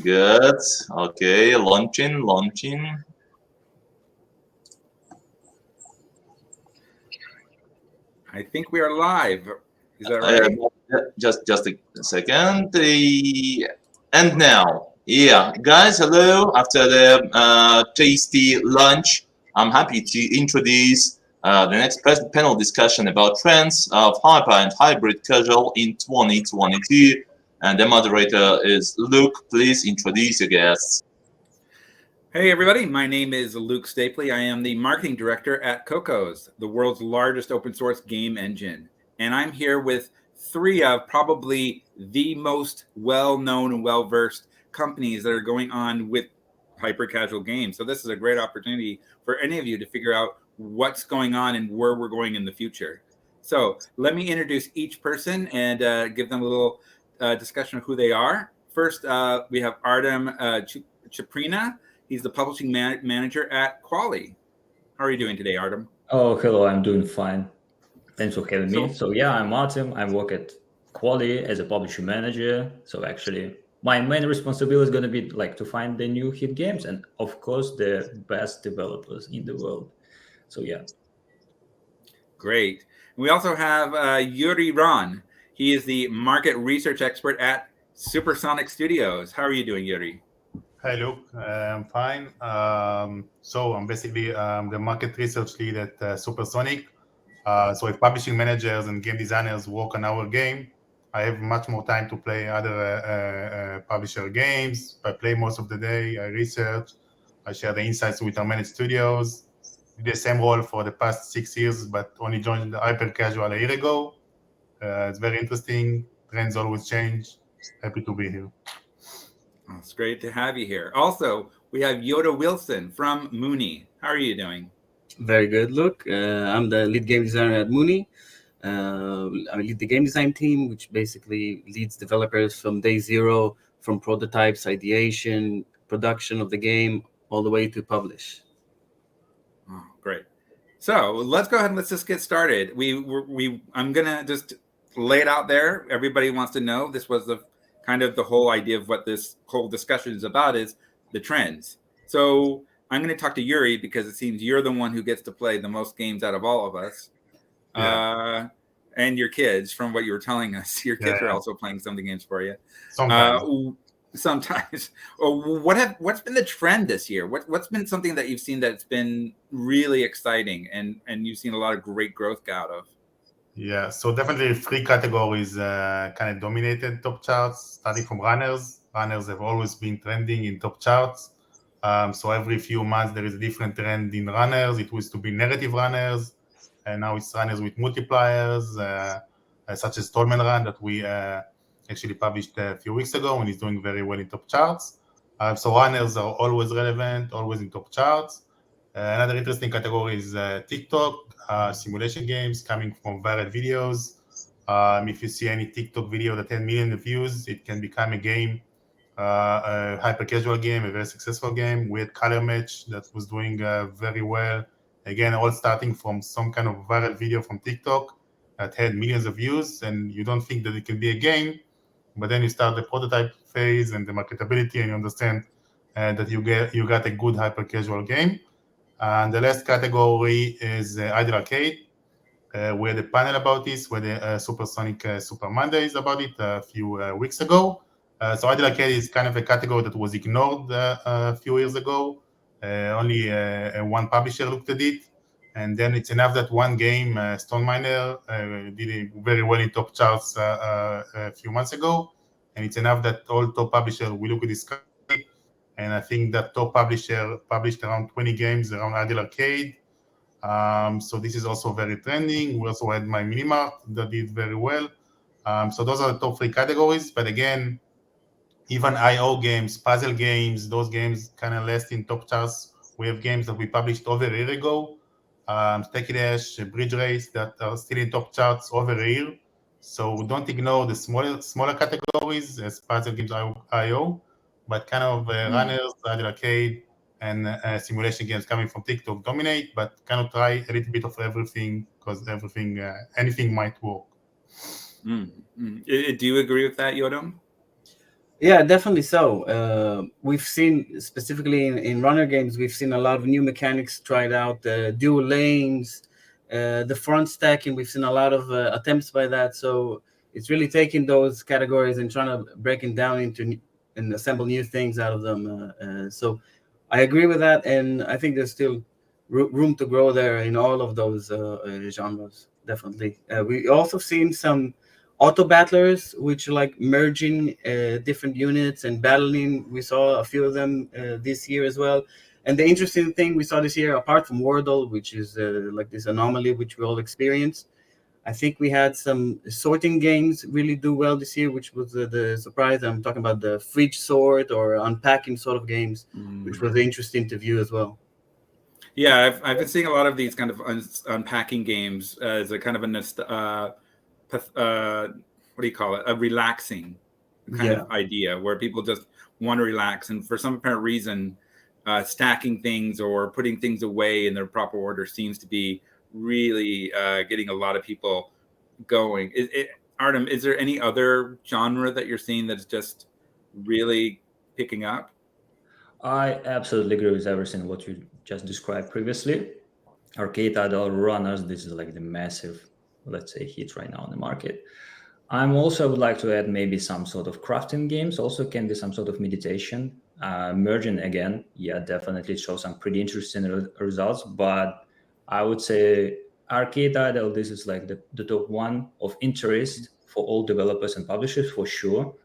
Good. Okay, launching. I think we are live. Is that right? Just a second. And now, yeah, guys, hello. After the tasty lunch, I'm happy to introduce the next panel discussion about trends of hyper and hybrid casual in 2022. And the moderator is Luke. Please introduce your guests. Hey, everybody. My name is Luke Stapley. I am the marketing director at Cocos, the world's largest open source game engine. And I'm here with three of probably the most well-known and well-versed companies that are going on with hyper-casual games. So this is a great opportunity for any of you to figure out what's going on and where we're going in the future. So let me introduce each person and give them a little discussion of who they are. First, we have Artem Chupryna. He's the publishing manager at Kwalee. How are you doing today, Artem? Oh, hello. I'm doing fine. Thanks for having me. So yeah, I'm Artem. I work at Kwalee as a publishing manager. So actually, my main responsibility is going to be like to find the new hit games and of course the best developers in the world. So yeah. Great. We also have Uri Ron. He is the market research expert at Supersonic Studios. How are you doing, Uri? Hi, Luke. I'm fine. So I'm basically the market research lead at Supersonic. So if publishing managers and game designers work on our game, I have much more time to play other publisher games. I play most of the day. I research. I share the insights with our managed studios. Did the same role for the past 6 years, but only joined the hyper casual a year ago. It's very interesting. Trends always change. Happy to be here. It's great to have you here. Also, we have Yotam Wilson from Moonee. How are you doing? Very good, Luke. I'm the lead game designer at Moonee. I lead the game design team, which basically leads developers from day zero, from prototypes, ideation, production of the game, all the way to publish. Oh, great. So let's go ahead and let's just get started. I'm gonna just lay it out there. Everybody wants to know. This was the kind of the whole idea of what this whole discussion is about, is the trends. So I'm going to talk to Uri because it seems you're the one who gets to play the most games out of all of us. Yeah. And your kids, from what you were telling us, your kids are also playing some of the games for you. Sometimes. What's been the trend this year? What's been something that you've seen that's been really exciting and you've seen a lot of great growth out of? Yeah, so definitely 3 categories kind of dominated top charts, starting from runners. Runners have always been trending in top charts. So every few months there is a different trend in runners. It used to be narrative runners, and now it's runners with multipliers, such as Stallman Run that we actually published a few weeks ago and is doing very well in top charts. So runners are always relevant, always in top charts. Another interesting category is TikTok, simulation games coming from viral videos. If you see any TikTok video that 10 million views, it can become a game, a hyper casual game, a very successful game. We had Color Match that was doing very well. Again, all starting from some kind of viral video from TikTok that had millions of views, and you don't think that it can be a game, but then you start the prototype phase and the marketability, and you understand that you got a good hyper casual game. And the last category is Idle Arcade. We had a panel about this with the Supersonic Super Mondays about it a few weeks ago. So Idle Arcade is kind of a category that was ignored a few years ago. Only one publisher looked at it. And then it's enough that one game, Stone Miner, did very well in top charts a few months ago. And it's enough that all top publishers will look at this. And I think that top publisher published around 20 games around Idle Arcade. So this is also very trending. We also had My Minimart that did very well. So those are the top 3 categories. But again, even IO games, puzzle games, those games kind of last in top charts. We have games that we published over a year ago, Techie Dash, Bridge Race, that are still in top charts over a year. So don't ignore the smaller categories as puzzle games, IO. But kind of runners, Idle Arcade, and simulation games coming from TikTok dominate, but kind of try a little bit of everything because anything might work. Do you agree with that, Yotam? Yeah, definitely so. We've seen, specifically in runner games, we've seen a lot of new mechanics tried out, dual lanes, the front stacking. We've seen a lot of attempts by that. So it's really taking those categories and trying to break it down into and assemble new things out of them. So I agree with that, and I think there's still room to grow there in all of those genres. Definitely. We also seen some auto battlers, which are like merging different units and battling. We saw a few of them this year as well. And the interesting thing we saw this year, apart from Wordle, which is like this anomaly which we all experienced, I think we had some sorting games really do well this year, which was the surprise. I'm talking about the fridge sort or unpacking sort of games, which was interesting to view as well. Yeah, I've been seeing a lot of these kind of unpacking games as a kind of a what do you call it? A relaxing kind of idea where people just want to relax, and for some apparent reason, stacking things or putting things away in their proper order seems to be really getting a lot of people going. Artem, is there any other genre that you're seeing that's just really picking up? I absolutely agree with everything what you just described previously. Arcade title runners, this is like the massive, let's say, hit right now on the market. I'm also would like to add maybe some sort of crafting games. Also can be some sort of meditation. Merging again, yeah, definitely shows some pretty interesting results. But I would say arcade title, this is like the top one of interest for all developers and publishers for sure.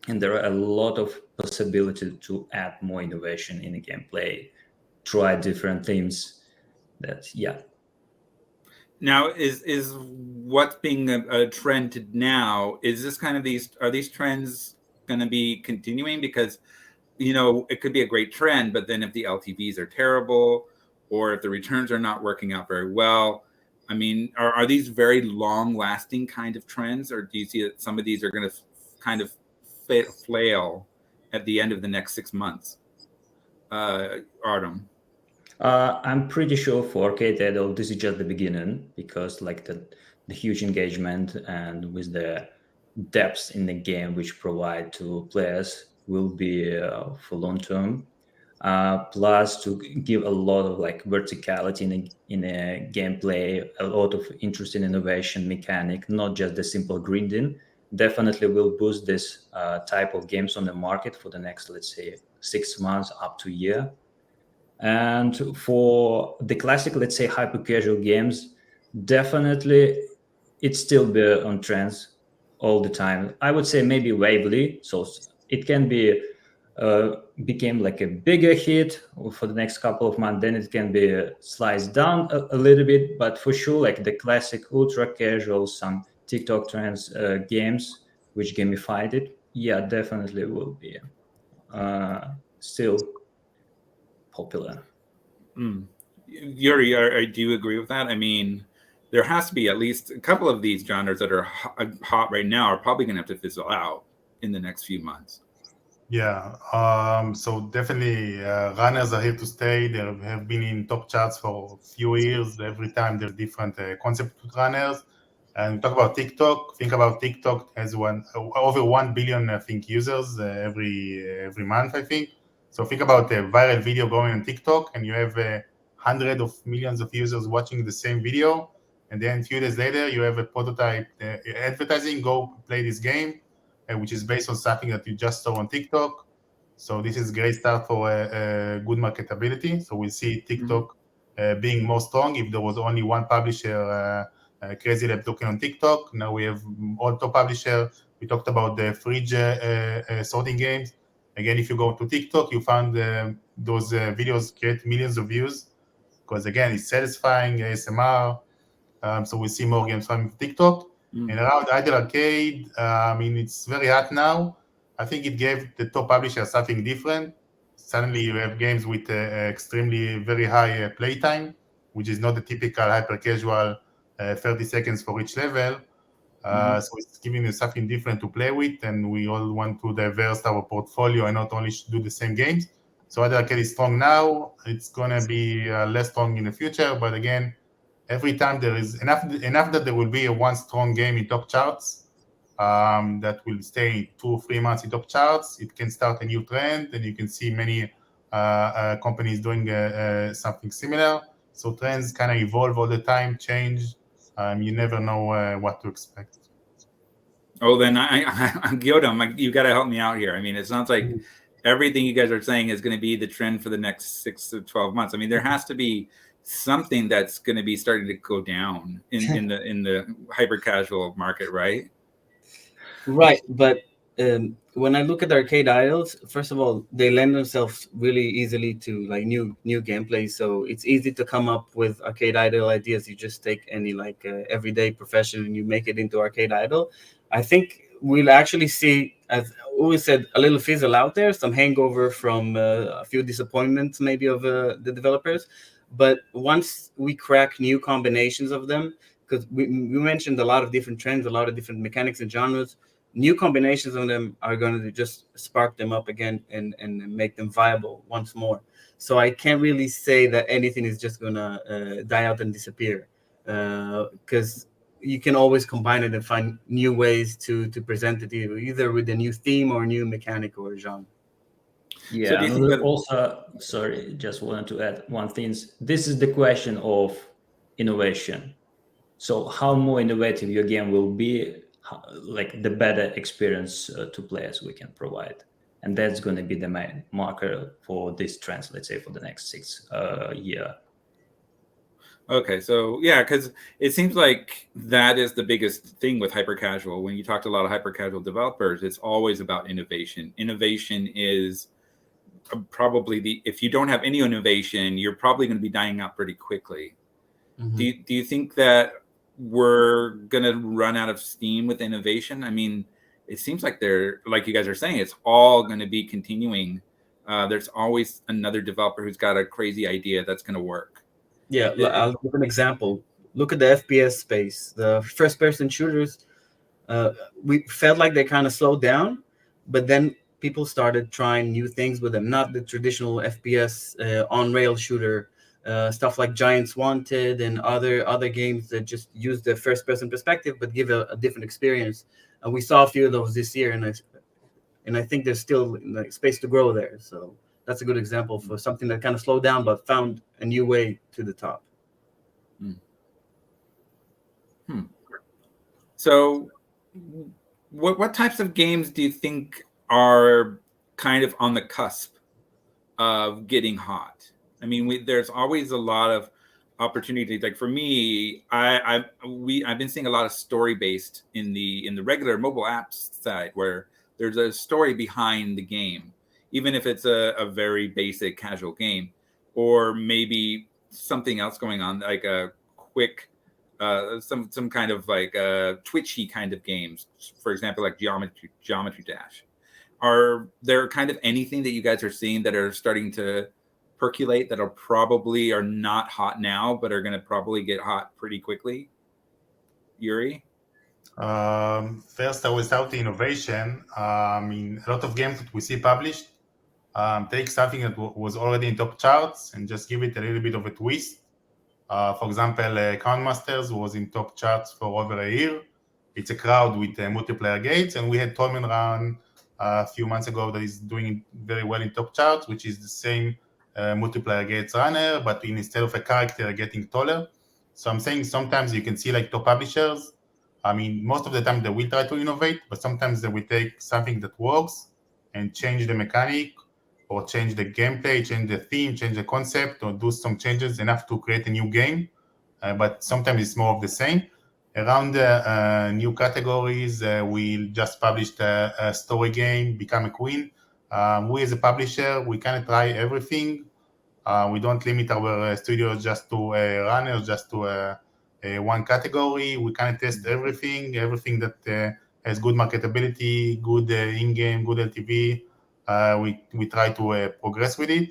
And there are a lot of possibility to add more innovation in the gameplay, try different themes. That yeah. Now, is what's being a trend now? Is this kind of are these trends going to be continuing? Because it could be a great trend, but then if the LTVs are terrible, or if the returns are not working out very well, I mean, are these very long-lasting kind of trends, or do you see that some of these are going to kind of flail at the end of the next 6 months? Artem. I'm pretty sure for arcade title, this is just the beginning, because like the huge engagement and with the depths in the game which provide to players will be for long term. Plus to give a lot of like verticality in a gameplay, a lot of interesting innovation mechanic, not just the simple grinding. Definitely will boost this type of games on the market for the next, let's say, 6 months up to a year. And for the classic, let's say, hyper casual games, definitely it still be on trends all the time. I would say maybe wavily, so it can be became like a bigger hit for the next couple of months. Then it can be sliced down a little bit, but for sure, like the classic ultra casual, some TikTok trends games which gamified it, yeah, definitely will be still popular. Yuri, do you agree with that? I mean, there has to be at least a couple of these genres that are hot right now are probably going to have to fizzle out in the next few months. Yeah, so definitely runners are here to stay. They have been in top charts for a few years. Every time there's different concept with runners. And talk about TikTok. Think about TikTok has over 1 billion, I think, users every month, I think. So think about a viral video going on TikTok, and you have hundreds of millions of users watching the same video. And then a few days later, you have a prototype advertising, go play this game, which is based on something that you just saw on TikTok. So this is a great start for good marketability. So we see TikTok being more strong. If there was only one publisher, Crazy Lab talking on TikTok. Now we have auto publisher. We talked about the fridge sorting games. Again, if you go to TikTok, you find those videos create millions of views because again, it's satisfying ASMR. So we see more games from TikTok. And around idle arcade, I mean, it's very hot now. I think it gave the top publisher something different. Suddenly you have games with extremely very high playtime, which is not the typical hyper casual 30 seconds for each level. So it's giving you something different to play with, and we all want to diverse our portfolio and not only do the same games. So idle arcade is strong now. It's going to be less strong in the future, but again, every time there is enough that there will be a one strong game in top charts, that will stay 2 or 3 months in top charts. It can start a new trend, and you can see many companies doing something similar. So trends kind of evolve all the time, change. You never know what to expect. Oh, then I'm Yotam. You got to help me out here. I mean, it sounds like everything you guys are saying is going to be the trend for the next 6 to 12 months. I mean, there has to be something that's going to be starting to go down in the hyper casual market, right? Right, but when I look at arcade idols, first of all, they lend themselves really easily to like new gameplay. So it's easy to come up with arcade idol ideas. You just take any like everyday profession and you make it into arcade idol. I think we'll actually see, as Uri said, a little fizzle out there, some hangover from a few disappointments maybe of the developers. But once we crack new combinations of them, because we mentioned a lot of different trends, a lot of different mechanics and genres, new combinations of them are going to just spark them up again and make them viable once more. So I can't really say that anything is just going to die out and disappear, because you can always combine it and find new ways to present it, either with a new theme or a new mechanic or genre. Yeah, So do you think that also, sorry, just wanted to add one thing. This is the question of innovation. So how more innovative your game will be, like the better experience to players we can provide. And that's going to be the main marker for these trends, let's say, for the next 6 year. Okay, so yeah, because it seems like that is the biggest thing with hyper casual. When you talk to a lot of hyper casual developers, it's always about innovation. Innovation is probably if you don't have any innovation, you're probably going to be dying out pretty quickly. Mm-hmm. Do you think that we're going to run out of steam with innovation? I mean, it seems like like you guys are saying, it's all going to be continuing. There's always another developer who's got a crazy idea that's going to work. Yeah, I'll give an example. Look at the FPS space. The first-person shooters, we felt like they kind of slowed down, but then people started trying new things with them. Not the traditional FPS on-rail shooter, stuff like Giants Wanted and other games that just use the first-person perspective but give a different experience. And we saw a few of those this year, and I think there's still like space to grow there. So that's a good example for something that kind of slowed down but found a new way to the top. So what types of games do you think are kind of on the cusp of getting hot? I mean, there's always a lot of opportunity. Like for me, I've been seeing a lot of story based in the regular mobile apps side, where there's a story behind the game, even if it's a very basic casual game, or maybe something else going on, like a quick some kind of like twitchy kind of games, for example, like Geometry Dash. Are there kind of anything that you guys are seeing that are starting to percolate that are not hot now, but are going to probably get hot pretty quickly? Uri? First, I will start the innovation. I mean, a lot of games that we see published take something that was already in top charts and just give it a little bit of a twist. For example, Crown Masters was in top charts for over a year. It's a crowd with multiplayer gates, and we had Tournament Run a few months ago that is doing very well in top charts, which is the same multiplayer gates runner, but instead of a character getting taller. So I'm saying sometimes you can see like top publishers. I mean, most of the time they will try to innovate, but sometimes they will take something that works and change the mechanic or change the gameplay, change the theme, change the concept, or do some changes enough to create a new game. But sometimes it's more of the same. Around the new categories, we just published a story game, Become a Queen. We as a publisher, we kind of try everything. We don't limit our studios just to runners, just to one category. We kind of test everything that has good marketability, good in-game, good LTV. We try to progress with it.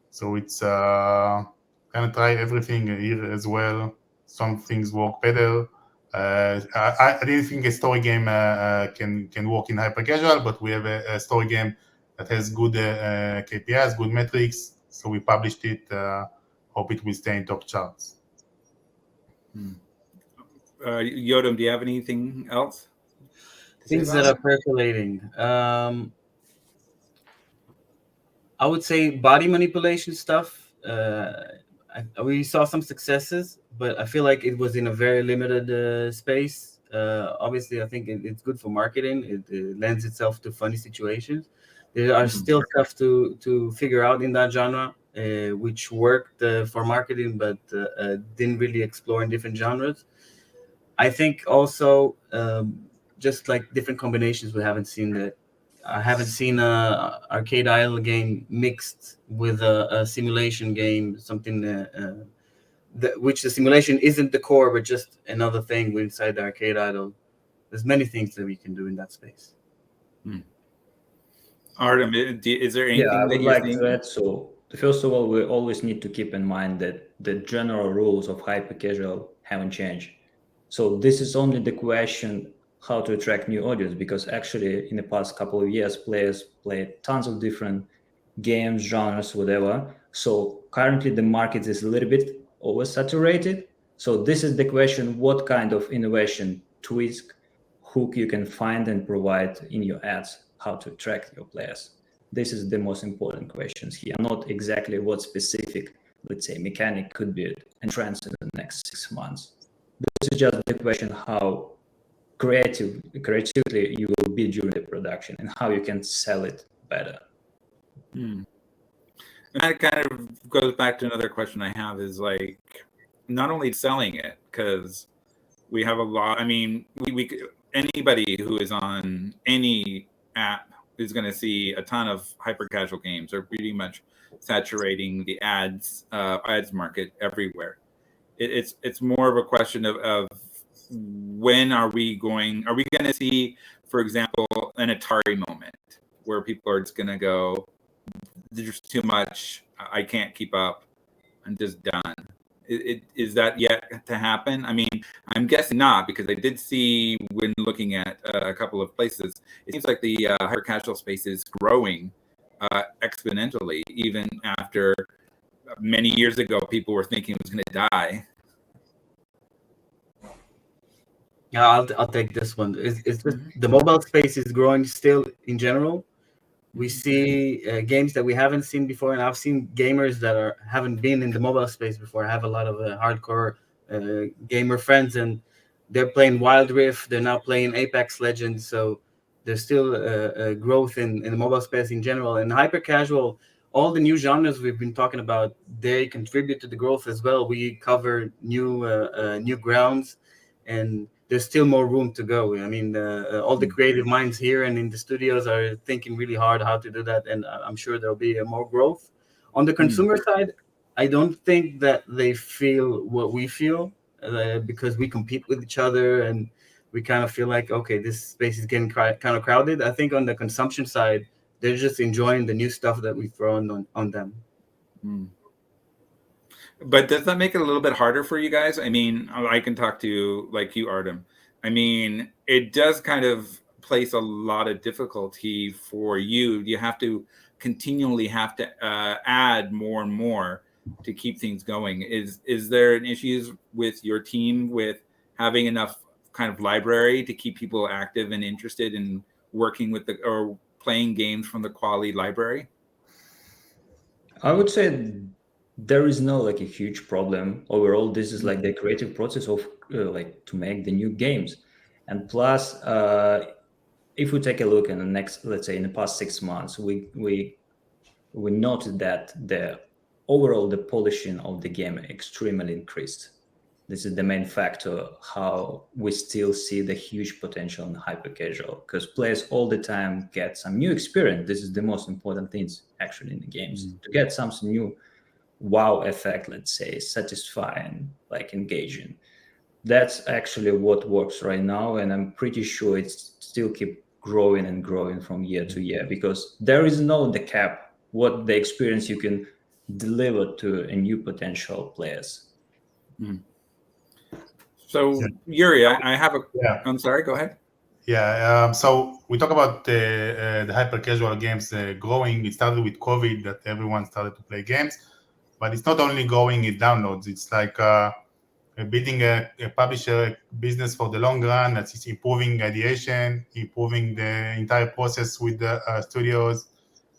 So it's kind of try everything here as well. Some things work better. I didn't think a story game can work in hyper casual, but we have a story game that has good KPIs, good metrics. So we published it. Hope it will stay in top charts. Yotam, do you have anything else? Things that are percolating. I would say body manipulation stuff. We saw some successes, but I feel like it was in a very limited space. Obviously, I think it's good for marketing. It lends itself to funny situations. There are still stuff to figure out in that genre, which worked for marketing, but didn't really explore in different genres. I think also just like different combinations we haven't seen that. I haven't seen a arcade idle game mixed with a simulation game, something which the simulation isn't the core, but just another thing inside the arcade idle. There's many things that we can do in that space. Artem, is there anything I that would you're like seeing? to add. So first of all, we always need to keep in mind that the general rules of hyper casual haven't changed. So this is only the question how to attract new audience, because actually in the past couple of years, players played tons of different games, genres, whatever. So currently the market is a little bit oversaturated. So this is the question: what kind of innovation, twist, hook you can find and provide in your ads, how to attract your players? This is the most important questions here, not exactly what specific, let's say, mechanic could be entranced in the next 6 months. This is just the question how creatively you will be during the production and how you can sell it better. And that kind of goes back to another question I have, is like not only selling it, because we have a lot. I mean, we anybody who is on any app is going to see a ton of hyper casual games. They're pretty much saturating the ads market everywhere. It's more of a question of when are we going to see, for example, an Atari moment where people are just going to go, there's too much, I can't keep up, I'm just done. Is that yet to happen? I mean, I'm guessing not, because I did see when looking at a couple of places, it seems like the hyper casual space is growing exponentially, even after many years ago people were thinking it was going to die. Yeah, I'll take this one. It's just the mobile space is growing still in general. We see games that we haven't seen before, and I've seen gamers that haven't been in the mobile space before. I have a lot of hardcore gamer friends, and they're playing Wild Rift. They're now playing Apex Legends. So there's still growth in the mobile space in general. And hyper casual, all the new genres we've been talking about, they contribute to the growth as well. We cover new grounds, and there's still more room to go. I mean, all the creative minds here and in the studios are thinking really hard how to do that, and I'm sure there'll be more growth. On the consumer side, I don't think that they feel what we feel, because we compete with each other, and we kind of feel like, okay, this space is getting kind of crowded. I think on the consumption side, they're just enjoying the new stuff that we throw on them. But does that make it a little bit harder for you guys? I mean, I can talk to like you, Artem. I mean, it does kind of place a lot of difficulty for you. You have to continually add more and more to keep things going. Is there an issue with your team with having enough kind of library to keep people active and interested in working with or playing games from the Kwalee library? I would say there is no like a huge problem overall. This is like the creative process of like to make the new games. And plus, if we take a look in the next, let's say in the past 6 months, we noted that the polishing of the game extremely increased. This is the main factor how we still see the huge potential in hyper casual, because players all the time get some new experience. This is the most important things actually in the games, to get something new. Wow effect, let's say, satisfying, like engaging. That's actually what works right now, and I'm pretty sure it's still keep growing and growing from year to year, because there is no the cap what the experience you can deliver to a new potential players. So Uri, I have a. Yeah. I'm sorry. Go ahead. Yeah. So we talk about the hyper casual games growing. It started with COVID, that everyone started to play games. But it's not only growing in downloads. It's like building a publisher business for the long run. That's improving ideation, improving the entire process with the studios.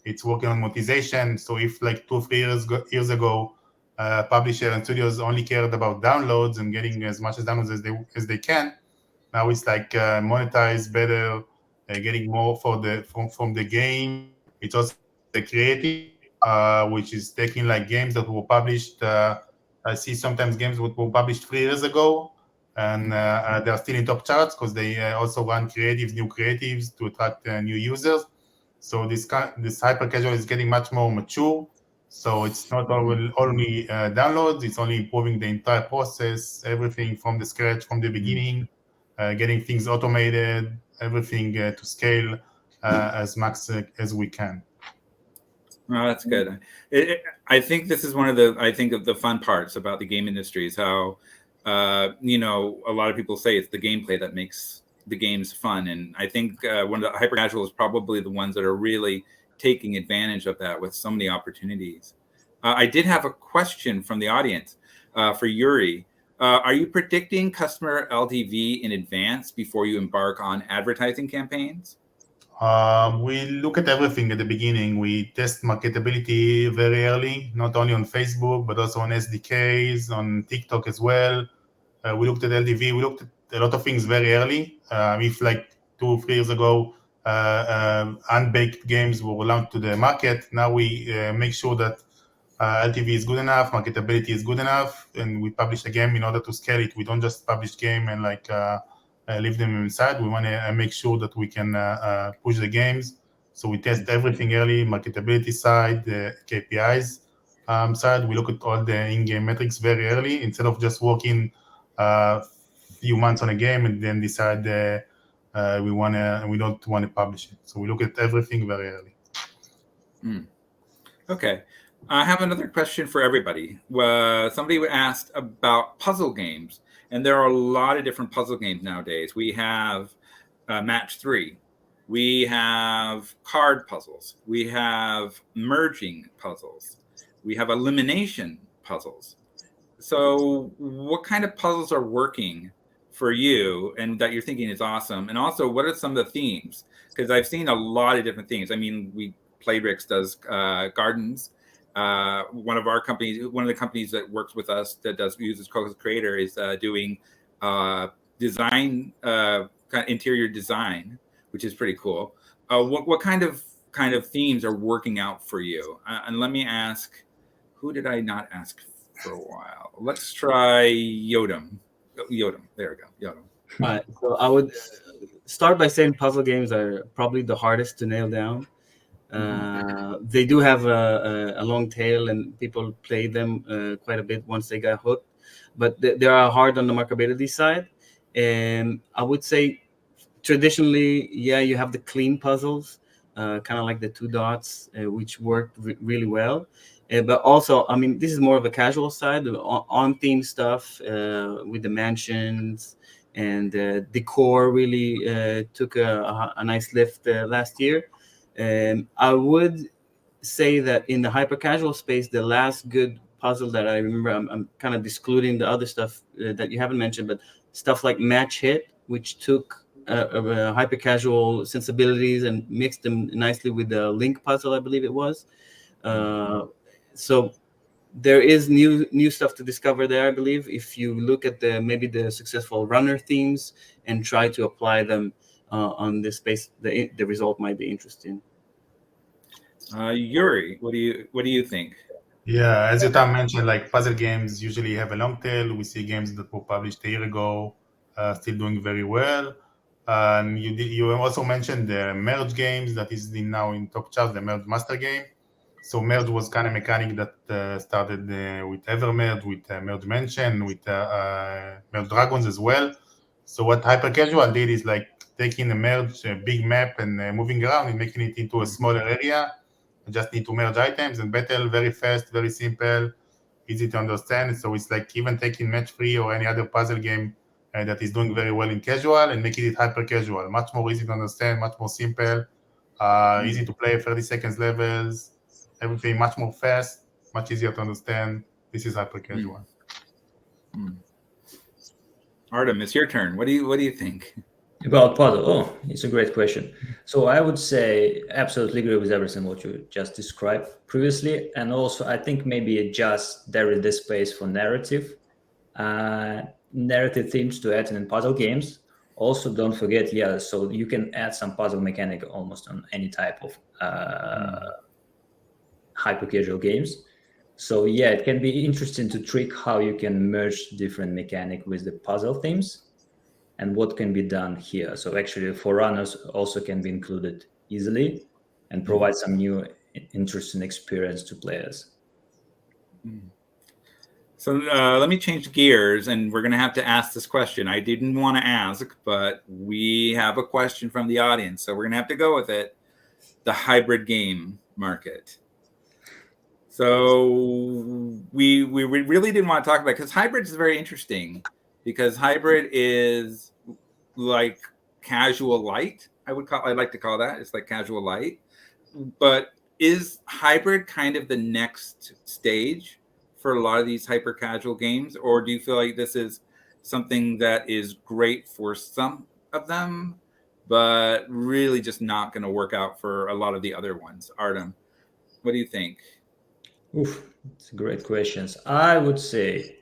It's working on monetization. So if like 2-3 years ago, publisher and studios only cared about downloads and getting as much as downloads as they can, now it's like monetize better, getting more from the game. It's also the creative, which is taking like games that were published. I see sometimes games that were published 3 years ago, and they're still in top charts because they also run new creatives to attract new users. So this hyper casual is getting much more mature. So it's not only downloads; it's only improving the entire process, everything from the scratch, from the beginning, getting things automated, everything to scale as max as we can. Oh, that's good. I think this is one of the fun parts about the game industry is how, a lot of people say it's the gameplay that makes the games fun. And I think one of the hyper casual is probably the ones that are really taking advantage of that with so many opportunities. I did have a question from the audience for Uri. Are you predicting customer LTV in advance before you embark on advertising campaigns? We look at everything at the beginning. We test marketability very early, not only on Facebook, but also on SDKs, on TikTok as well. We looked at LTV. We looked at a lot of things very early. If like 2-3 years ago, unbaked games were launched to the market, now we make sure that LTV is good enough, marketability is good enough, and we publish a game in order to scale it. We don't just publish game and like leave them inside. We want to make sure that we can push the games. So we test everything early, marketability side, the KPIs side. We look at all the in-game metrics very early instead of just working a few months on a game and then decide we don't want to publish it. So we look at everything very early. Okay. I have another question for everybody. Somebody asked about puzzle games, and there are a lot of different puzzle games nowadays. We have Match 3. We have card puzzles. We have merging puzzles. We have elimination puzzles. So what kind of puzzles are working for you and that you're thinking is awesome? And also, what are some of the themes? Because I've seen a lot of different themes. I mean, Playrix does gardens. One of the companies that works with us that uses Cocos Creator is doing design, kind of interior design, which is pretty cool. What kind of themes are working out for you? And let me ask, who did I not ask for a while? Let's try Yotam. Yotam, there we go. Yotam. All right, so I would start by saying puzzle games are probably the hardest to nail down. They do have a long tail, and people play them quite a bit once they got hooked. But they are hard on the marketability side. And I would say traditionally, you have the clean puzzles, kind of like the 2 dots, which work really well. But also, I mean, this is more of a casual side, on-theme stuff with the mansions and decor really took a nice lift last year. I would say that in the hyper casual space, the last good puzzle that I remember, I'm kind of excluding the other stuff that you haven't mentioned, but stuff like Match Hit, which took hyper casual sensibilities and mixed them nicely with the Link puzzle, I believe it was. So there is new stuff to discover there, I believe, if you look at maybe the successful runner themes and try to apply them on this space. The result might be interesting. Uri, what do you think? Yeah, as Yotam mentioned, like puzzle games usually have a long tail. We see games that were published a year ago still doing very well. And you also mentioned the merge games that is now in top charts, the merge master game. So merge was kind of mechanic that started with Evermerge, with Merge Mansion, with Merge Dragons as well. So what hyper casual did is like taking a big map and moving around and making it into a smaller area. You just need to merge items and battle very fast, very simple, easy to understand. So it's like even taking Match 3 or any other puzzle game that is doing very well in casual and making it hyper casual, much more easy to understand, much more simple, easy to play, 30 seconds levels, everything much more fast, much easier to understand. This is hyper casual. Artem, it's your turn. What do you think? About puzzle? Oh, it's a great question. So I would say absolutely agree with everything what you just described previously, and also I think maybe just there is this space for narrative themes to add in puzzle games. Also, don't forget, yeah, so you can add some puzzle mechanic almost on any type of hyper casual games. So yeah, it can be interesting to trick how you can merge different mechanic with the puzzle themes and what can be done here. So actually forerunners also can be included easily and provide some new interesting experience to players. So let me change gears, and we're going to have to ask this question. I didn't want to ask, but we have a question from the audience, so we're going to have to go with it. The hybrid game market. So we really didn't want to talk about it because hybrid is very interesting, because hybrid is like casual light. I'd like to call that. It's like casual light. But is hybrid kind of the next stage for a lot of these hyper casual games, or do you feel like this is something that is great for some of them, but really just not going to work out for a lot of the other ones? Artem, what do you think? Oof, it's great questions. I would say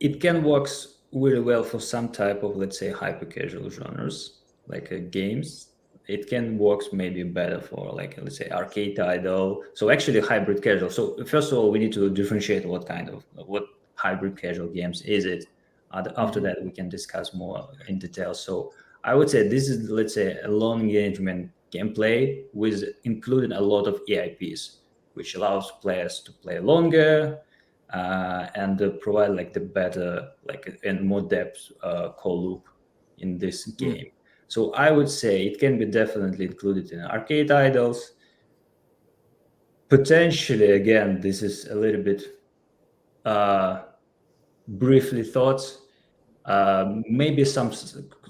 it can work really well for some type of, let's say, hyper casual genres like games. It can work maybe better for, like, let's say, arcade title. So actually hybrid casual. So first of all, we need to differentiate what hybrid casual games is it. After that, we can discuss more in detail. So I would say this is, let's say, a long engagement gameplay with including a lot of EIPs, which allows players to play longer and provide like the better, like, and more depth call loop in this game. So I would say it can be definitely included in arcade titles. Potentially, again, this is a little bit briefly thoughts. Maybe some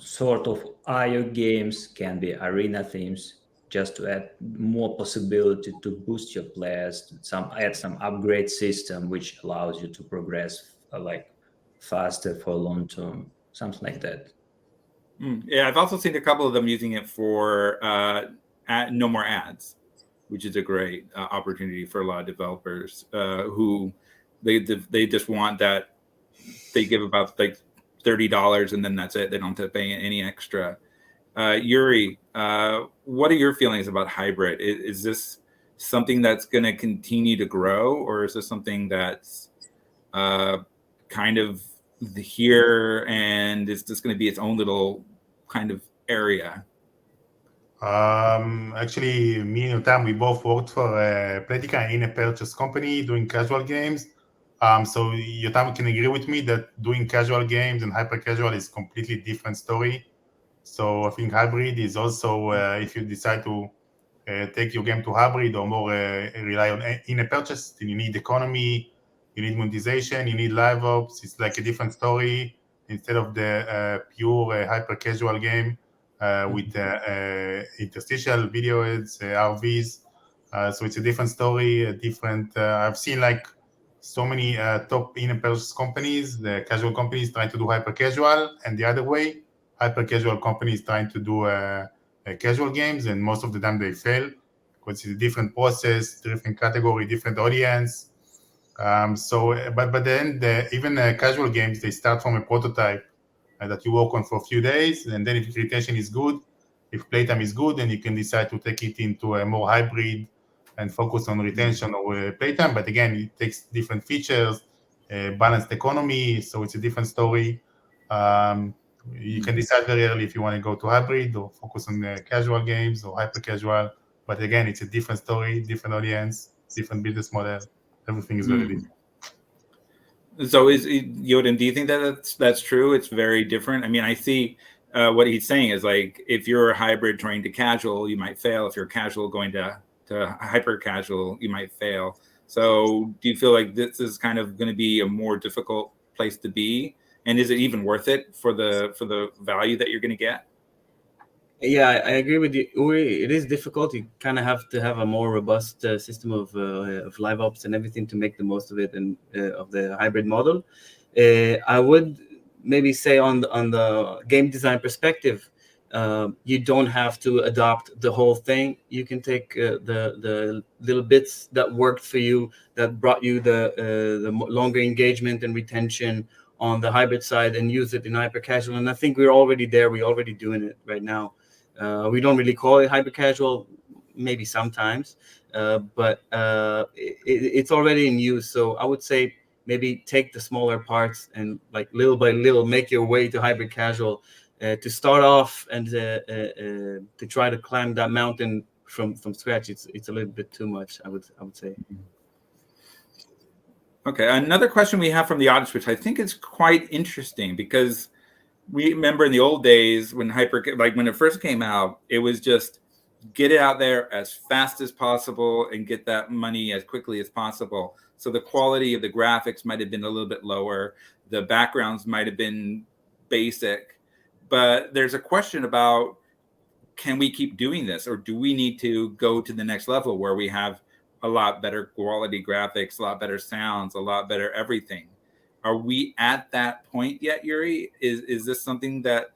sort of IO games can be arena themes, just to add more possibility to boost your players. Add some upgrade system which allows you to progress like faster for long term, something like that. Yeah, I've also seen a couple of them using it for no more ads, which is a great opportunity for a lot of developers who they just want that. They give about like $30 and then that's it. They don't have to pay any extra. Uri, what are your feelings about hybrid? Is this something that's going to continue to grow, or is this something that's kind of here and is just going to be its own little kind of area? Actually, me and Yotam, we both worked for Playtika in a purchase company doing casual games. So Yotam can agree with me that doing casual games and hyper casual is completely different story. So I think hybrid is also, if you decide to take your game to hybrid or more rely on in a purchase, then you need economy, you need monetization, you need live ops. It's like a different story instead of the pure hyper casual game with interstitial video ads, RVs. So it's a different story, a different. I've seen like so many top in-purchase companies, the casual companies trying to do hyper casual, and the other way, hyper casual companies trying to do casual games, and most of the time they fail because it's a different process, different category, different audience. But then even casual games, they start from a prototype that you work on for a few days, and then if retention is good, if playtime is good, then you can decide to take it into a more hybrid and focus on retention or playtime. But again, it takes different features, balanced economy, so it's a different story. You can decide very early if you want to go to hybrid or focus on casual games or hyper casual. But again, it's a different story, different audience, different business model. Everything is very different. So, Yotam, do you think that that's true? It's very different. I mean, I see what he's saying is like if you're a hybrid trying to casual, you might fail. If you're casual going to hyper casual, you might fail. So, do you feel like this is kind of going to be a more difficult place to be? And is it even worth it for the value that you're going to get? Yeah, I agree with you, Uri. It is difficult. You kind of have to have a more robust system of live ops and everything to make the most of it and of the hybrid model. I would maybe say on the game design perspective, you don't have to adopt the whole thing. You can take the little bits that worked for you, that brought you the longer engagement and retention on the hybrid side, and use it in hyper casual. And I think we're already there. We're already doing it right now. We don't really call it hyper casual, maybe sometimes, but it's already in use. So I would say maybe take the smaller parts and like little by little make your way to hybrid casual. To start off and to try to climb that mountain from scratch, it's a little bit too much, I would say. Okay, another question we have from the audience, which I think is quite interesting, because we remember in the old days when when it first came out, it was just get it out there as fast as possible and get that money as quickly as possible. So the quality of the graphics might have been a little bit lower, the backgrounds might have been basic. But there's a question about, can we keep doing this, or do we need to go to the next level where we have a lot better quality graphics, a lot better sounds, a lot better everything? Are we at that point yet, Uri? Is this something that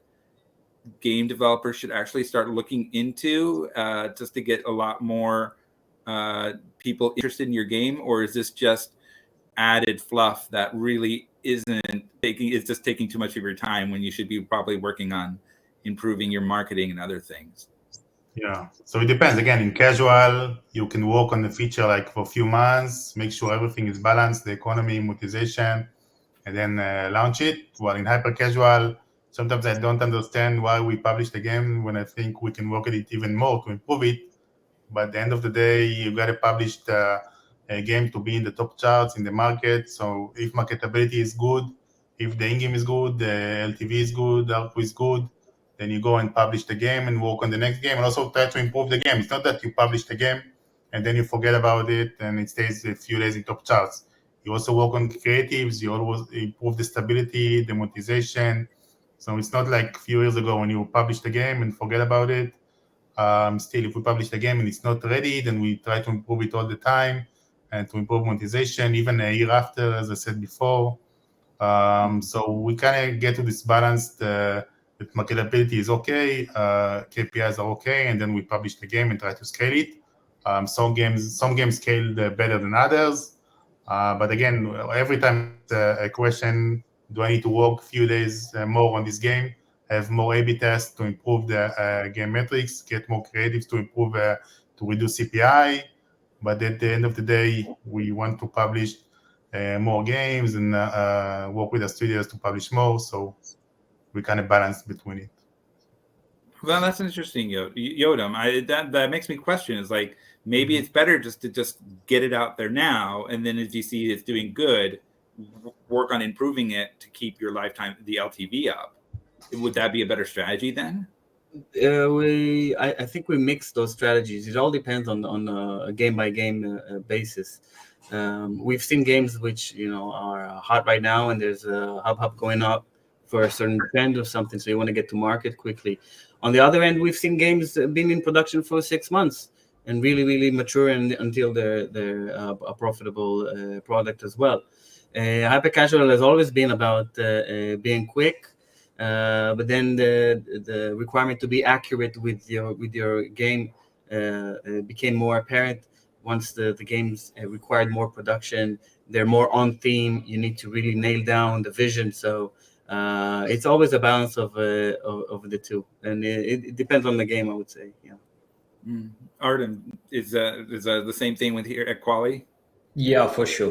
game developers should actually start looking into just to get a lot more people interested in your game? Or is this just added fluff that really it's just taking too much of your time when you should be probably working on improving your marketing and other things? Yeah, so it depends. Again, in casual, you can work on the feature like for a few months, make sure everything is balanced, the economy, monetization, and then launch it. While in hyper casual, sometimes I don't understand why we publish the game when I think we can work at it even more to improve it. But at the end of the day, you got to publish a game to be in the top charts in the market. So if marketability is good, if the in-game is good, the LTV is good, the ARPU is good, then you go and publish the game and work on the next game, and also try to improve the game. It's not that you publish the game and then you forget about it and it stays a few days in top charts. You also work on creatives, you always improve the stability, the monetization. So it's not like a few years ago when you publish the game and forget about it. Still, if we publish the game and it's not ready, then we try to improve it all the time and to improve monetization, even a year after, as I said before. So we kind of get to this balance that marketability is okay, KPIs are okay, and then we publish the game and try to scale it. Some games scale better than others. But again, every time a question, do I need to work a few days more on this game, have more A/B tests to improve the game metrics, get more creatives to improve, to reduce CPI. But at the end of the day, we want to publish more games and work with the studios to publish more. So we kind of balance between it. Well, that's interesting, Yotam. That makes me question. Is like maybe it's better just to get it out there now, and then as you see it's doing good, work on improving it to keep your lifetime, the LTV up. Would that be a better strategy then? I think we mix those strategies. It all depends on a game by game basis. We've seen games which are hot right now, and there's a hub going up for a certain trend or something, so you want to get to market quickly. On the other end, we've seen games being in production for 6 months and really mature until they're a profitable product as well. Hyper casual has always been about being quick, but then the requirement to be accurate with your game became more apparent once the games required more production. They're more on theme. You need to really nail down the vision. So it's always a balance of the two, and it depends on the game, I would say. Yeah. Artem, is the same thing with here at Kwalee? Yeah, for sure.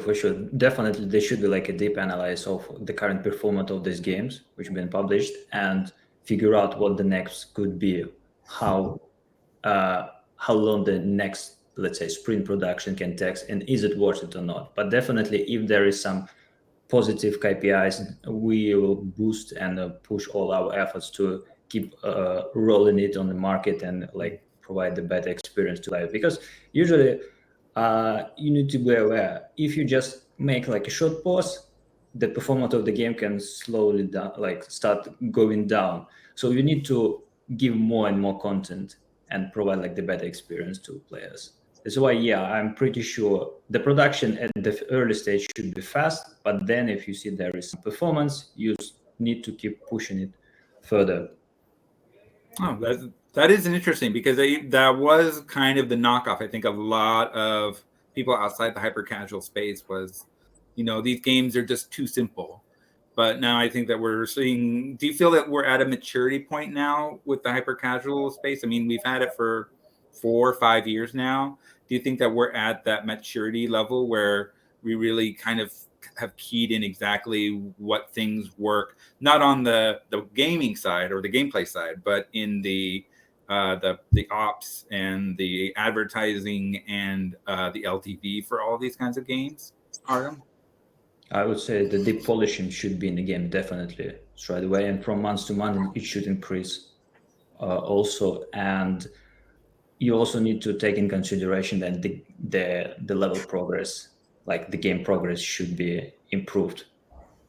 Definitely, there should be like a deep analysis of the current performance of these games which have been published and figure out what the next could be, how long the next, let's say, sprint production can take, and is it worth it or not. But definitely, if there is some positive KPIs, we will boost and push all our efforts to keep rolling it on the market and like provide the better experience to life. Because usually you need to be aware, if you just make like a short pause, the performance of the game can slowly down, like start going down. So you need to give more and more content and provide like the better experience to players. That's why, yeah, I'm pretty sure the production at the early stage should be fast, but then if you see there is some performance, use need to keep pushing it further. Oh, that is interesting, because that was kind of the knockoff. I think a lot of people outside the hyper casual space was, these games are just too simple. But now I think that we're seeing. Do you feel that we're at a maturity point now with the hyper casual space? I mean, we've had it for 4 or 5 years now. Do you think that we're at that maturity level where we really kind of have keyed in exactly what things work, not on the gaming side or the gameplay side, but in the ops and the advertising and the LTV for all these kinds of games? Artem? I would say the deep polishing should be in the game, definitely, straight away, and from month to month it should increase also. And you also need to take in consideration that the level progress, like the game progress, should be improved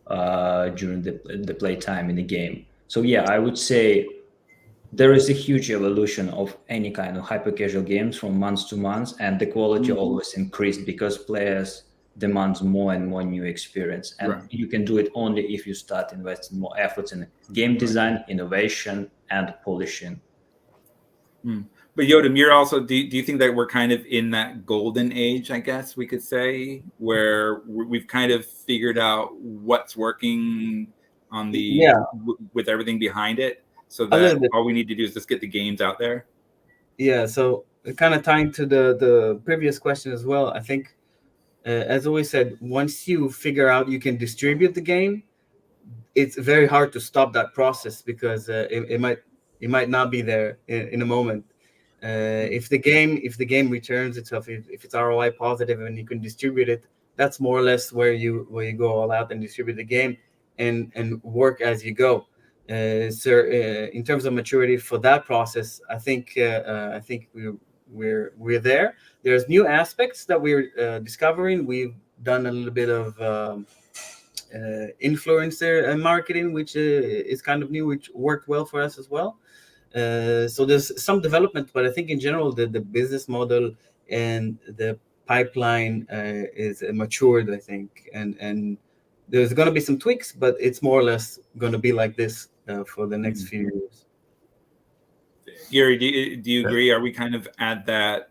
during the playtime in the game. So yeah, I would say there is a huge evolution of any kind of hyper casual games from month to month, and the quality always increased because players demand more and more new experience. And you can do it only if you start investing more efforts in game design, innovation, and polishing. But Yotam, you're also, do you think that we're kind of in that golden age, I guess we could say, where we've kind of figured out what's working on the with everything behind it, so that all we need to do is just get the games out there? Yeah, so kind of tying to the previous question as well, I think, as always said, once you figure out you can distribute the game, it's very hard to stop that process, because it might not be there in a moment. If the game returns itself, if it's ROI positive and you can distribute it, that's more or less where you go all out and distribute the game and work as you go. So in terms of maturity for that process, I think we're there. There's new aspects that we're discovering. We've done a little bit of influencer marketing, which is kind of new, which worked well for us as well. So there's some development, but I think in general the business model and the pipeline is matured, I think, and there's going to be some tweaks, but it's more or less going to be like this for the next few years. Uri, do you agree? Are we kind of at that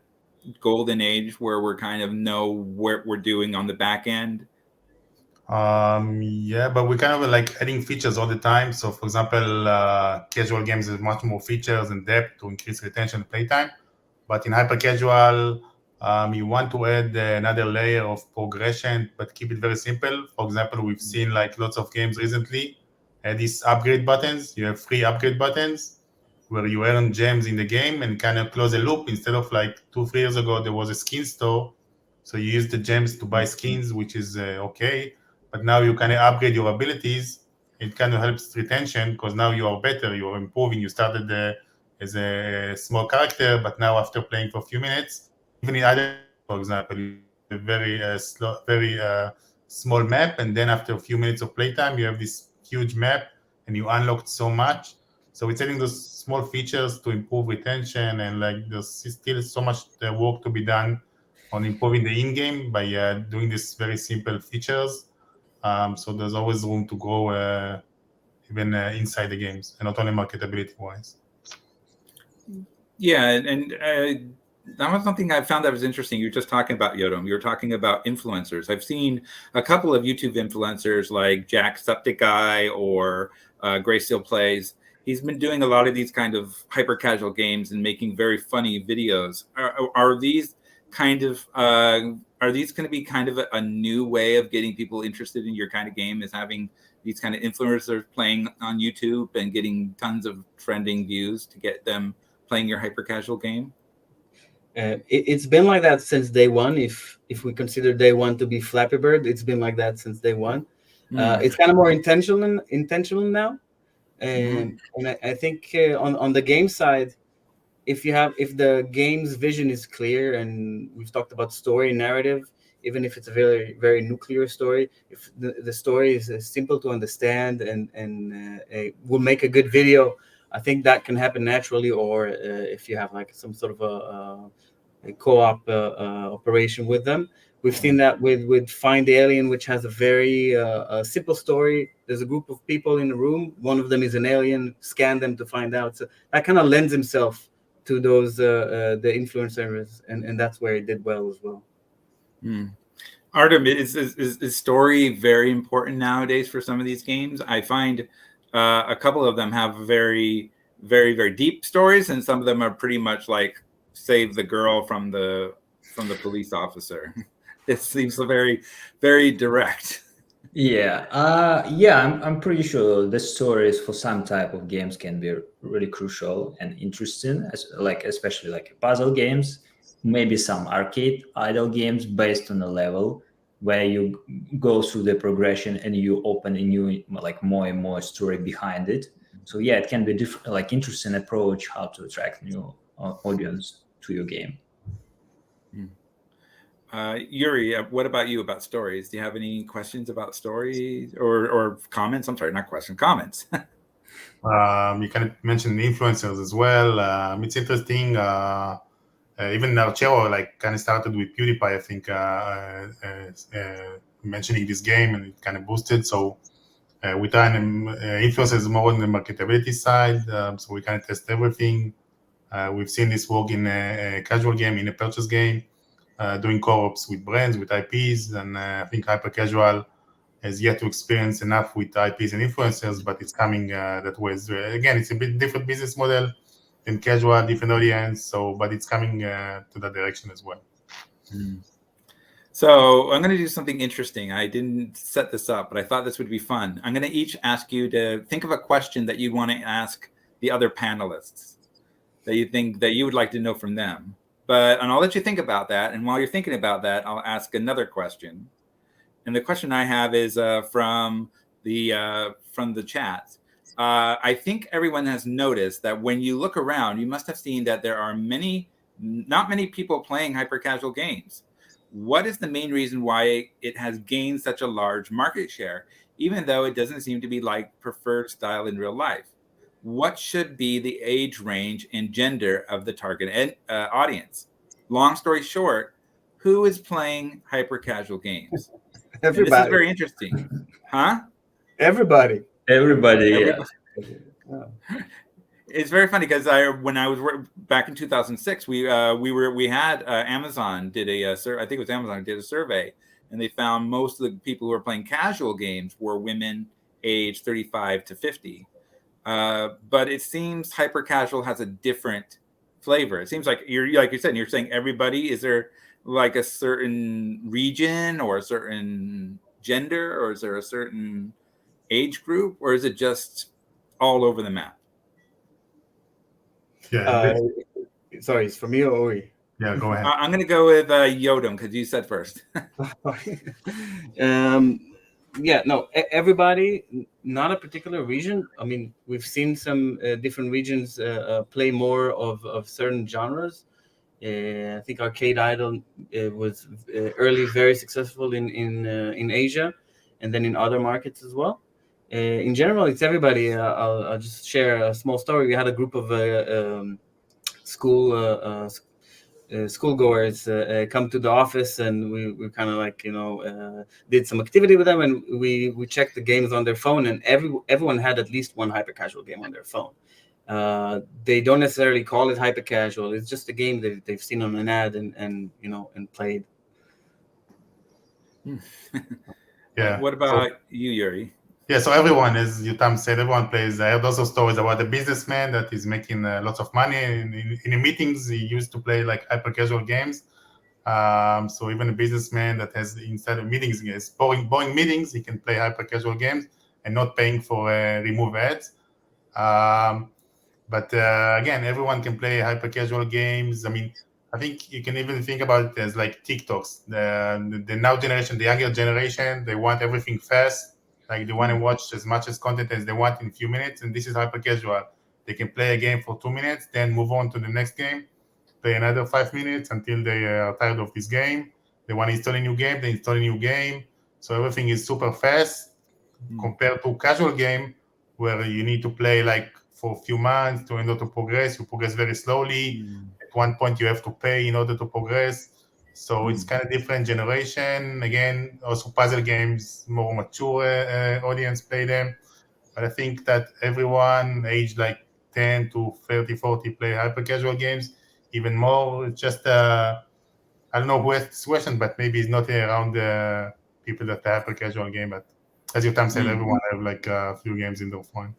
golden age where we're kind of know what we're doing on the back end? Yeah, but we kind of like adding features all the time. So for example, casual games have much more features and depth to increase retention and playtime. But in hyper casual, you want to add another layer of progression, but keep it very simple. For example, we've seen like lots of games recently these upgrade buttons. You have 3 upgrade buttons where you earn gems in the game and kind of close a loop. Instead of like 2-3 years ago, there was a skin store. So you use the gems to buy skins, which is okay. But now you kind of upgrade your abilities. It kind of helps retention because now you are better, you are improving. You started as a small character, but now after playing for a few minutes, even in other, for example, a very small map, and then after a few minutes of playtime, you have this huge map, and you unlocked so much. So it's adding those small features to improve retention, and like there's still so much work to be done on improving the in-game by doing these very simple features. So there's always room to grow even inside the games, and not only marketability-wise. Yeah, and that was something I found that was interesting. You were just talking about, Yotam. You were talking about influencers. I've seen a couple of YouTube influencers like Jacksepticeye or Graysteel Plays. He's been doing a lot of these kind of hyper casual games and making very funny videos. Are these kind of are these going to be kind of a new way of getting people interested in your kind of game, is having these kind of influencers playing on YouTube and getting tons of trending views to get them playing your hyper casual game? It's been like that since day one. If we consider day one to be Flappy Bird, it's been like that since day one. It's kind of more intentional now. And I think on the game side, if the game's vision is clear, and we've talked about story narrative, even if it's a very, very nuclear story, if the story is simple to understand and will make a good video, I think that can happen naturally. Or if you have like some sort of a co-op operation with them, We've seen that with Find the Alien, which has a very simple story. There's a group of people in the room. One of them is an alien. Scan them to find out. So that kind of lends himself to those the influencers, and that's where it did well as well. Artem, is story very important nowadays for some of these games? I find a couple of them have very, very, very deep stories, and some of them are pretty much like save the girl from the police officer. It seems very, very direct. Yeah, I'm pretty sure the stories for some type of games can be really crucial and interesting, especially like puzzle games, maybe some arcade idle games based on a level where you go through the progression and you open a new, like more and more story behind it. So yeah, it can be different, like interesting approach how to attract new audience to your game. Uri, what about you about stories? Do you have any questions about stories or comments? I'm sorry, not questions, comments. You can mention influencers as well. It's interesting. Even Archero kind of started with PewDiePie, I think, mentioning this game, and it kind of boosted. So we try and influencers more on the marketability side. So we kind of test everything. We've seen this work in a casual game, in a purchase game. Doing co-ops with brands, with IPs, and I think hyper casual has yet to experience enough with IPs and influencers, but it's coming that way. Again, it's a bit different business model than casual, different audience. So, but it's coming to that direction as well. So I'm going to do something interesting. I didn't set this up, but I thought this would be fun. I'm going to each ask you to think of a question that you want to ask the other panelists that you think that you would like to know from them. And I'll let you think about that. And while you're thinking about that, I'll ask another question. And the question I have is from the chat. I think everyone has noticed that when you look around, you must have seen that there are not many people playing hyper casual games. What is the main reason why it has gained such a large market share, even though it doesn't seem to be like preferred style in real life? What should be the age range and gender of the target audience? Long story short, who is playing hyper casual games? Everybody. This is very interesting, huh? Everybody. Yeah. It's very funny because when I was back in 2006, we had Amazon did I think it was Amazon did a survey, and they found most of the people who were playing casual games were women aged 35 to 50. But it seems hyper casual has a different flavor. It seems like you're saying everybody. Is there like a certain region or a certain gender, or is there a certain age group, or is it just all over the map? Yeah. Sorry, it's for me or Uri? Yeah, go ahead. I'm going to go with Yotam because you said first. Everybody, not a particular region. I mean, we've seen some different regions play more of certain genres. I think Arcade Idol was early very successful in Asia, and then in other markets as well. In general, it's everybody. I'll just share a small story. We had a group of schoolgoers come to the office, and we kind of did some activity with them, and we checked the games on their phone, and everyone had at least one hyper casual game on their phone. They don't necessarily call it hyper casual. It's just a game that they've seen on an ad and played. Yeah. What about you, Uri? Yeah, so everyone, as Yotam said, everyone plays. I heard also stories about a businessman that is making lots of money. In the meetings, he used to play like hyper casual games. So even a businessman that has, instead of meetings, boring meetings, he can play hyper casual games and not paying for remove ads. But again, everyone can play hyper casual games. I mean, I think you can even think about it as like TikToks. The now generation, the younger generation, they want everything fast. Like they want to watch as much as content as they want in a few minutes, and this is hyper casual. They can play a game for 2 minutes, then move on to the next game, play another 5 minutes until they are tired of this game. They want to install a new game, they install a new game. So everything is super fast compared to casual game where you need to play like for a few months in order to progress. You progress very slowly. At one point, you have to pay in order to progress. So it's kind of different generation. Again, also puzzle games, more mature audience play them. But I think that everyone aged like 10 to 30, 40 play hyper casual games. Even more, it's just, I don't know who asked this question, but maybe it's not around the people that play hyper casual game. But as Yotam said, everyone have like a few games in their phone.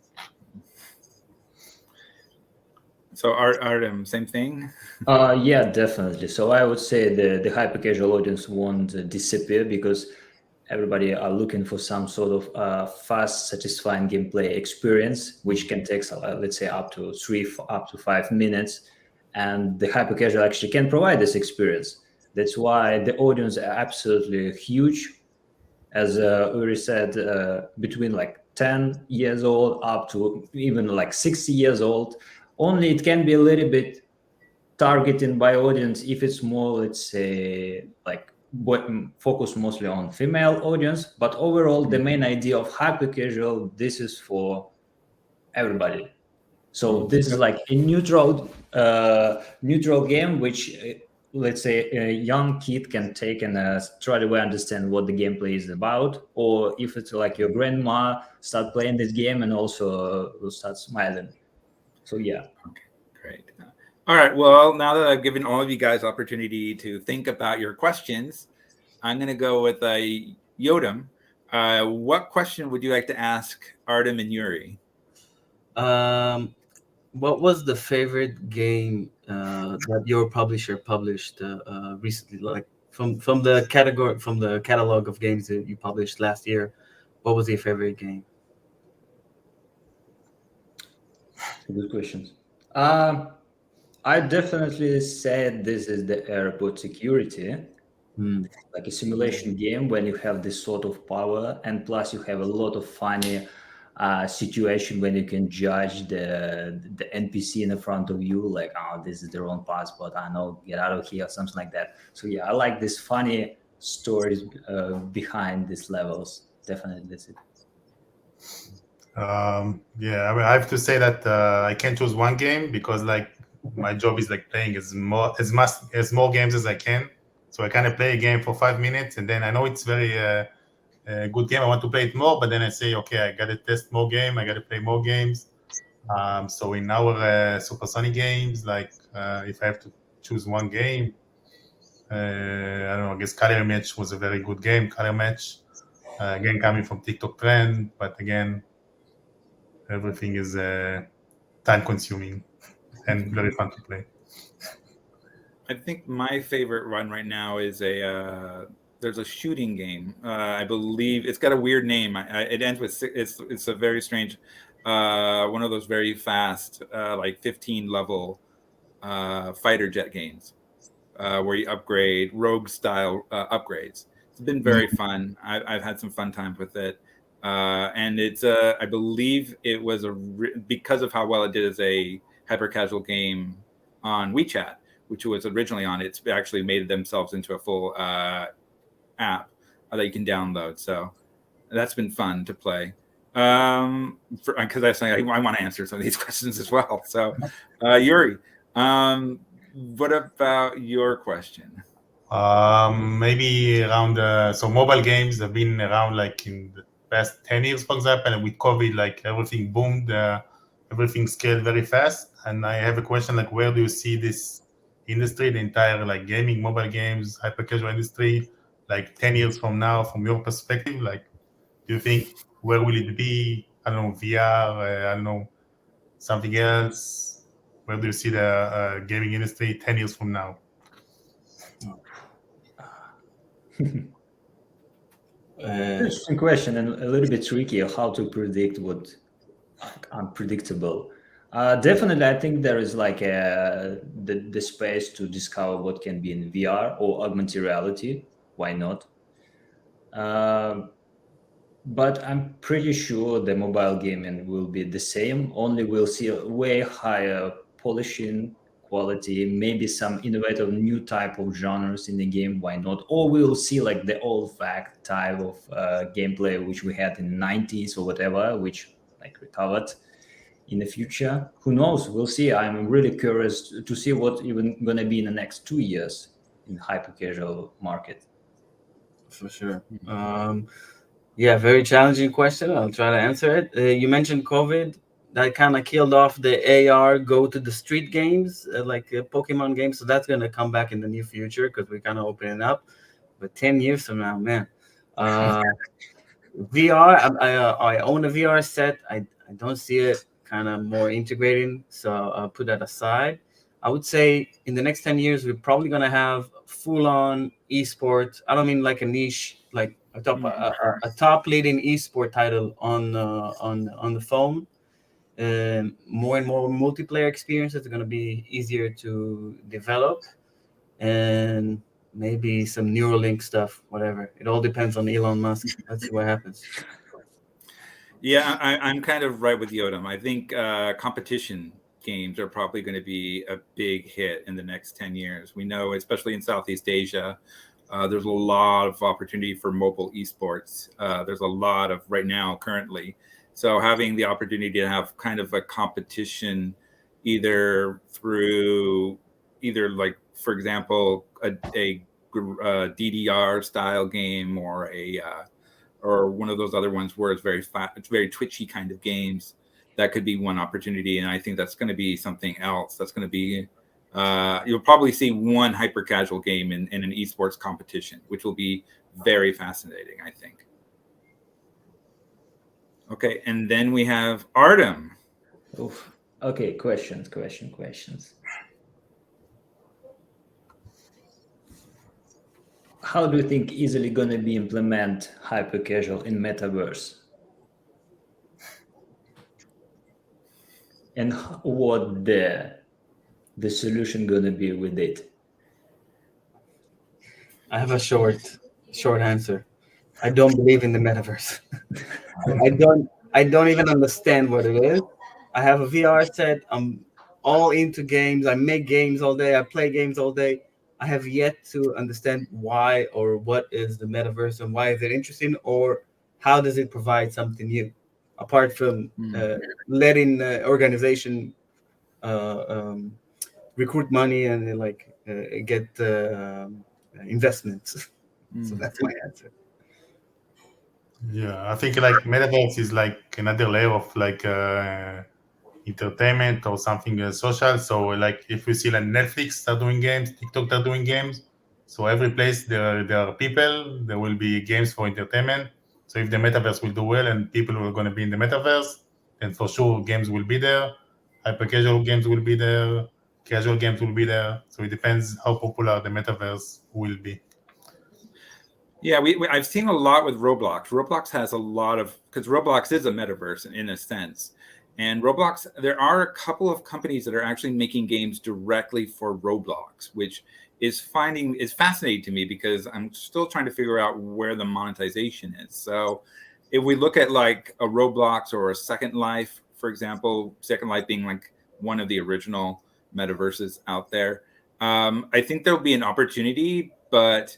So Artem, same thing? Yeah, definitely. So I would say the hyper casual audience won't disappear because everybody are looking for some sort of fast, satisfying gameplay experience, which can take, let's say, up to 5 minutes. And the hyper casual actually can provide this experience. That's why the audience are absolutely huge. As Uri said, between like 10 years old up to even like 60 years old. Only it can be a little bit targeted by audience if it's more, let's say, like focus mostly on female audience. But overall, the main idea of hyper casual, this is for everybody. So this is like a neutral game, which let's say a young kid can take and try to understand what the gameplay is about. Or if it's like your grandma start playing this game and also will start smiling. So yeah. Okay, great. All right. Well, now that I've given all of you guys opportunity to think about your questions, I'm going to go with Yotam. What question would you like to ask Artem and Uri? What was the favorite game that your publisher published recently? Like from the catalog of games that you published last year, what was your favorite game? Good questions. I definitely said this is the airport security, like a simulation game when you have this sort of power, and plus you have a lot of funny situation when you can judge the NPC in the front of you, like, oh, this is the wrong passport, I know, get out of here, something like that. So yeah, I like this funny stories behind these levels. Definitely, that's it. Yeah, I mean, I have to say that I can't choose one game because like my job is like playing as more games as I can. So I kind of play a game for 5 minutes and then I know it's very a good game. I want to play it more, but then I say, okay, I got to test more game. I got to play more games. So in our Supersonic games, like if I have to choose one game, I don't know, I guess Color Match was a very good game. Color Match, again, coming from TikTok trend, but again, everything is time consuming and very fun to play. I think my favorite one right now is there's a shooting game. I believe it's got a weird name. It ends with it's a very strange, one of those very fast, like 15 level fighter jet games where you upgrade rogue style upgrades. It's been very fun. I've had some fun times with it. And it's I believe it was because of how well it did as a hyper casual game on WeChat, which was originally on. It's actually made themselves into a full app that you can download. So that's been fun to play. Because I want to answer some of these questions as well. So Uri, what about your question? Maybe around so mobile games have been around like in the past 10 years, for example, and with COVID, like everything boomed, everything scaled very fast. And I have a question, like, where do you see this industry, the entire like gaming, mobile games, hyper casual industry, like 10 years from now, from your perspective? Like, do you think, where will it be? I don't know, VR, I don't know, something else. Where do you see the gaming industry 10 years from now? Interesting question, and a little bit tricky how to predict what unpredictable. Definitely, I think there is like the space to discover what can be in VR or augmented reality. Why not? But I'm pretty sure the mobile gaming will be the same. Only we'll see a way higher polishing quality, maybe some innovative new type of genres in the game. Why not? Or we'll see like the old fact type of gameplay which we had in the 90s or whatever, which like recovered in the future. Who knows? We'll see. I'm really curious to see what even gonna be in the next 2 years in hyper casual market? For sure. Yeah, very challenging question. I'll try to answer it. You mentioned COVID. That kind of killed off the AR go to the street games, like Pokemon games. So that's going to come back in the near future because we're kind of opening up. But 10 years from now, man, VR, I own a VR set. I don't see it kind of more integrating. So I'll put that aside. I would say in the next 10 years, we're probably going to have full-on esports. I don't mean like a niche, like a top leading esport title on the phone. More and more multiplayer experiences are going to be easier to develop, and maybe some Neuralink stuff, whatever. It all depends on Elon Musk. Let's see what happens. Yeah, I'm kind of right with Yotam. I think competition games are probably going to be a big hit in the next 10 years. We know, especially in Southeast Asia, there's a lot of opportunity for mobile esports. There's a lot of right now currently. So having the opportunity to have kind of a competition, either like, for example, a DDR style game or or one of those other ones where it's very twitchy kind of games, that could be one opportunity. And I think that's going to be something else. That's going to be you'll probably see one hyper casual game in an esports competition, which will be very fascinating, I think. Okay, and then we have Artem. Oof. Okay, questions. How do you think easily gonna be implement hyper casual in metaverse? And what the solution gonna be with it? I have a short answer. I don't believe in the metaverse. I don't even understand what it is. I have a VR set. I'm all into games. I make games all day. I play games all day. I have yet to understand why or what is the metaverse and why is it interesting or how does it provide something new apart from letting organization recruit money and get investments. So that's my answer. Yeah, I think like metaverse is like another layer of like entertainment or something social. So like if you see like Netflix are doing games, TikTok are doing games. So every place there are people, there will be games for entertainment. So if the metaverse will do well and people are going to be in the metaverse, then for sure games will be there. Hyper casual games will be there. Casual games will be there. So it depends how popular the metaverse will be. Yeah, I've seen a lot with Roblox. Roblox has a lot of, because Roblox is a metaverse in a sense. And Roblox, there are a couple of companies that are actually making games directly for Roblox, which is fascinating to me because I'm still trying to figure out where the monetization is. So if we look at like a Roblox or a Second Life, for example, Second Life being like one of the original metaverses out there, I think there'll be an opportunity, but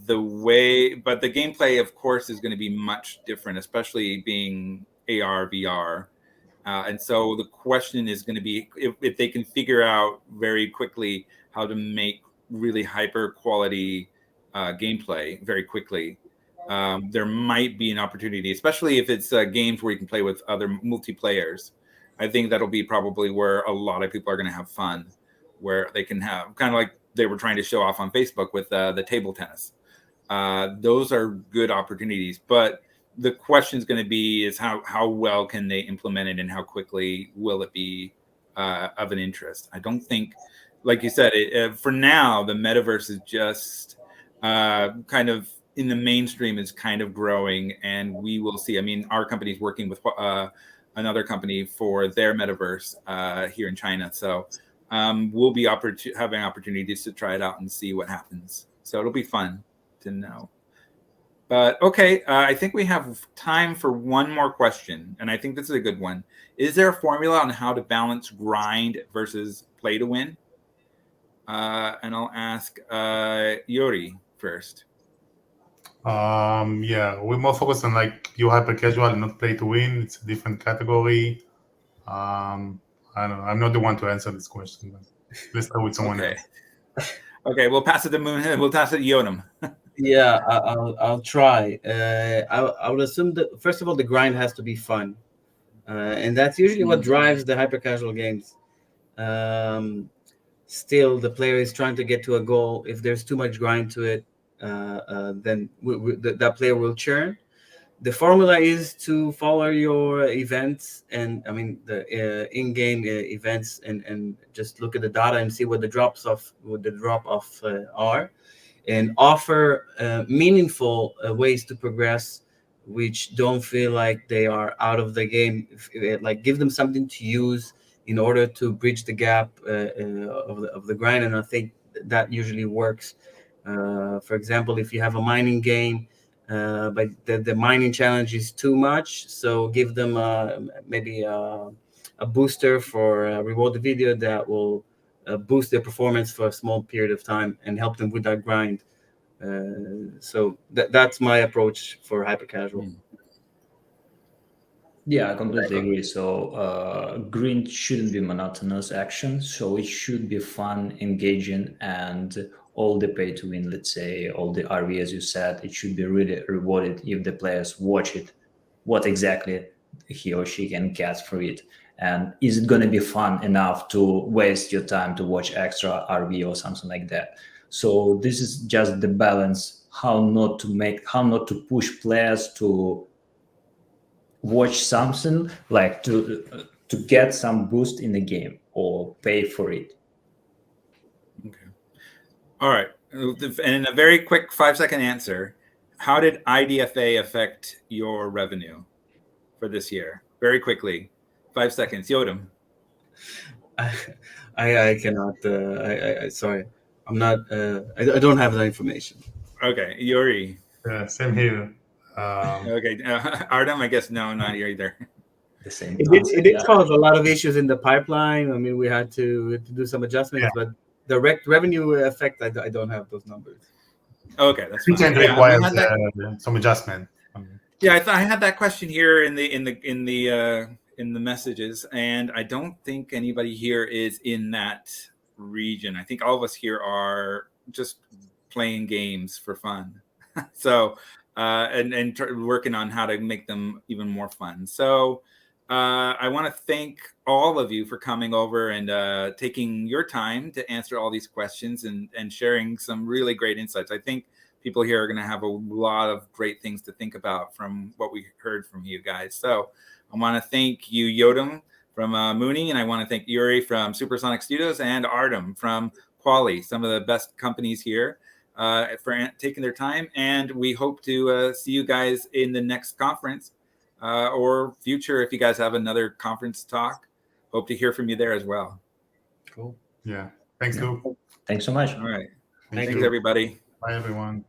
the gameplay, of course, is going to be much different, especially being AR, VR. And so the question is going to be if they can figure out very quickly how to make really hyper quality gameplay very quickly, there might be an opportunity, especially if it's games where you can play with other multiplayers. I think that'll be probably where a lot of people are going to have fun, where they can have kind of like they were trying to show off on Facebook with the table tennis. Those are good opportunities, but the question is going to be is how well can they implement it and how quickly will it be of an interest. I don't think, like you said, for now, the metaverse is just kind of in the mainstream is kind of growing, and we will see. I mean, our company is working with another company for their metaverse here in China. So we'll be having opportunities to try it out and see what happens. So it'll be fun to know. But okay, I think we have time for one more question, and I think this is a good one. Is there a formula on how to balance grind versus play to win? And I'll ask Uri first. Yeah, we're more focused on like you hyper casual, not play to win. It's a different category. I don't know. I'm not the one to answer this question. But let's start with someone else. Okay, we'll pass it to Moon. We'll pass it to Yotam. Yeah, I'll try. I would assume that first of all, the grind has to be fun, and that's usually what drives the hyper casual games. Still, the player is trying to get to a goal. If there's too much grind to it, then that player will churn. The formula is to follow your events, and I mean the in-game events, and just look at the data and see what the drop off are, and offer meaningful ways to progress, which don't feel like they are out of the game. Like give them something to use in order to bridge the gap of the grind, and I think that usually works. For example, if you have a mining game, but the mining challenge is too much, so give them maybe a booster for a reward video that will boost their performance for a small period of time and help them with that grind. So that's my approach for hyper casual. Yeah, I completely agree. So grind shouldn't be monotonous action. So it should be fun, engaging, and all the pay to win, let's say, all the RV, as you said, it should be really rewarded if the players watch it, what exactly he or she can get for it. And is it going to be fun enough to waste your time to watch extra RV or something like that? So this is just the balance, how not to push players to watch something, like to get some boost in the game or pay for it. Okay. All right. And a very quick 5-second answer. How did IDFA affect your revenue for this year? Very quickly. 5 seconds. Yotam. I cannot. Sorry. I'm not. I don't have that information. Okay. Uri. Yeah, same here. Okay. Artem, I guess no, not you either. The same. It did cause a lot of issues in the pipeline. I mean, we had to do some adjustments, but direct revenue effect, I don't have those numbers. Okay, that's fine. It requires some adjustment. Yeah, I had that question here in the messages, and I don't think anybody here is in that region. I think all of us here are just playing games for fun. So and working on how to make them even more fun. So I want to thank all of you for coming over and taking your time to answer all these questions and sharing some really great insights. I think people here are going to have a lot of great things to think about from what we heard from you guys. So I want to thank you, Yotam from Moonee, and I want to thank Uri from Supersonic Studios and Artem from Kwalee, some of the best companies here, for taking their time. And we hope to see you guys in the next conference or future if you guys have another conference talk. Hope to hear from you there as well. Cool. Yeah. Thanks, Luke. Thanks so much. All right. Thank Thanks, you. everybody. Bye, everyone.